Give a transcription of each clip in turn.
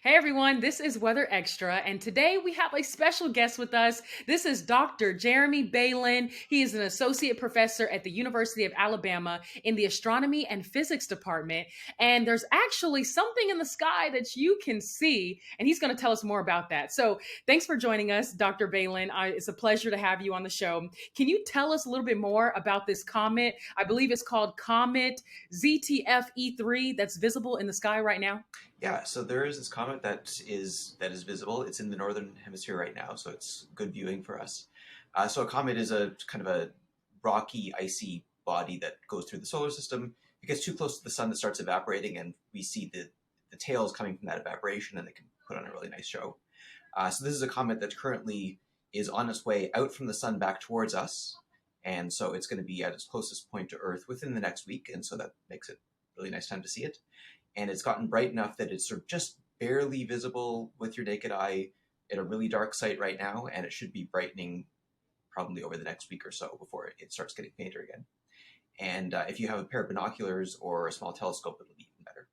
Hey everyone, this is Weather Extra, and today we have a special guest with us. This is Dr. Jeremy Balin. He is an associate professor at the University of Alabama in the Astronomy and Physics department. And there's actually something in the sky that you can see, and he's going to tell us more about that. So thanks for joining us, Dr. Balin. It's a pleasure to have you on the show. Can you tell us a little bit more about this comet? I believe it's called Comet ZTF E3 that's visible in the sky right now. Yeah, so there is this comet that is visible. It's in the northern hemisphere right now, so it's good viewing for us. So a comet is a kind of a rocky, icy body that goes through the solar system. If it gets too close to the sun, it starts evaporating, and we see the tails coming from that evaporation, and they can put on a really nice show. So this is a comet that currently is on its way out from the sun back towards us, and so it's going to be at its closest point to Earth within the next week, and so that makes it a really nice time to see it. And it's gotten bright enough that it's sort of just barely visible with your naked eye at a really dark site right now, and it should be brightening probably over the next week or so before it starts getting fainter again. And if you have a pair of binoculars or a small telescope, it'll be even better.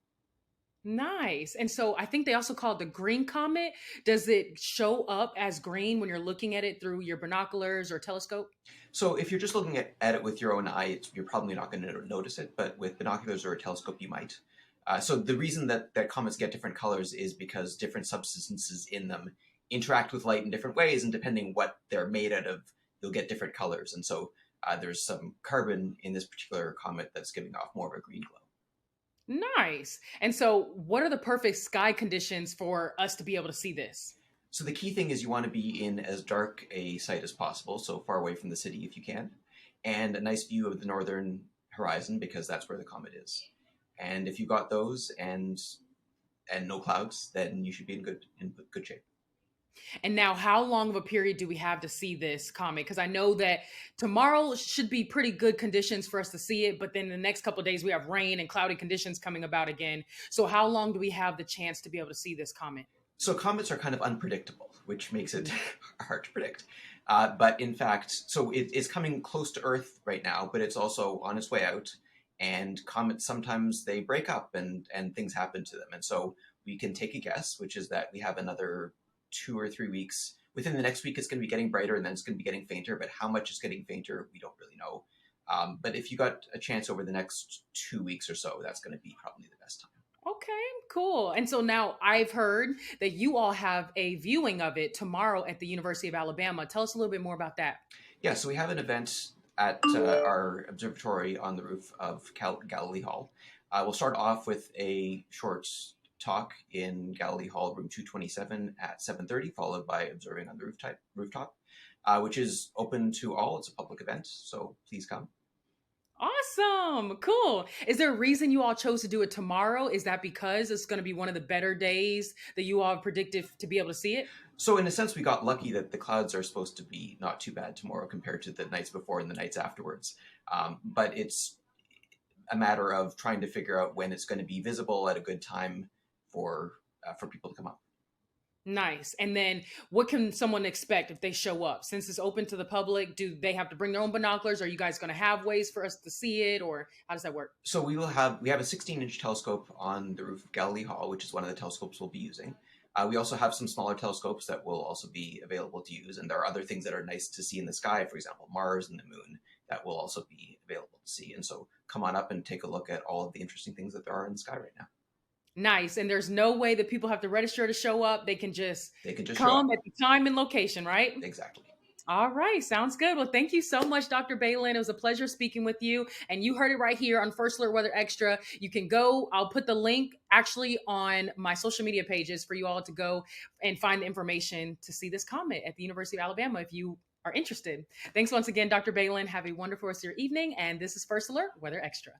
Nice. And so I think they also call it the green comet. Does it show up as green when you're looking at it through your binoculars or telescope? So if you're just looking at it with your own eye, you're probably not going to notice it, but with binoculars or a telescope, you might. So the reason that comets get different colors is because different substances in them interact with light in different ways, and depending what they're made out of, you'll get different colors. And so there's some carbon in this particular comet that's giving off more of a green glow. Nice. And so what are the perfect sky conditions for us to be able to see this? So the key thing is you want to be in as dark a site as possible, so far away from the city if you can, and a nice view of the northern horizon because that's where the comet is. And if you got those and no clouds, then you should be in good shape. And now, how long of a period do we have to see this comet? Because I know that tomorrow should be pretty good conditions for us to see it, but then the next couple of days we have rain and cloudy conditions coming about again. So, how long do we have the chance to be able to see this comet? So comets are kind of unpredictable, which makes it hard to predict. But in fact, so it's coming close to Earth right now, but it's also on its way out. And comets sometimes they break up and things happen to them. And so we can take a guess, which is that we have another 2 or 3 weeks. Within the next week, it's going to be getting brighter, and then it's going to be getting fainter. But how much it's getting fainter, we don't really know. But if you got a chance over the next 2 weeks or so, that's going to be probably the best time. Okay, cool. And so now I've heard that you all have a viewing of it tomorrow at the University of Alabama. Tell us a little bit more about that. Yeah, so we have an event at our observatory on the roof of Galilee Hall. We'll start off with a short talk in Galilee Hall, room 227 at 7:30, followed by observing on the rooftop, which is open to all. It's a public event, so please come. Awesome. Cool. Is there a reason you all chose to do it tomorrow? Is that because it's going to be one of the better days that you all have predicted to be able to see it? So in a sense, we got lucky that the clouds are supposed to be not too bad tomorrow compared to the nights before and the nights afterwards. But it's a matter of trying to figure out when it's going to be visible at a good time for people to come up. Nice. And then what can someone expect if they show up? Since it's open to the public, do they have to bring their own binoculars? Are you guys going to have ways for us to see it, or how does that work? So we have a 16-inch telescope on the roof of Galilee Hall, which is one of the telescopes we'll be using. We also have some smaller telescopes that will also be available to use, and there are other things that are nice to see in the sky, for example, Mars and the moon, that will also be available to see. And so come on up and take a look at all of the interesting things that there are in the sky right now. Nice. And there's no way that people have to register to show up. They can just They can just show come up. at the time and location, right? Exactly. All right. Sounds good. Well, thank you so much, Dr. Balin. It was a pleasure speaking with you. And you heard it right here on First Alert Weather Extra. You can go, I'll put the link actually on my social media pages for you all to go and find the information to see this comet at the University of Alabama if you are interested. Thanks once again, Dr. Balin. Have a wonderful rest of your evening. And this is First Alert Weather Extra.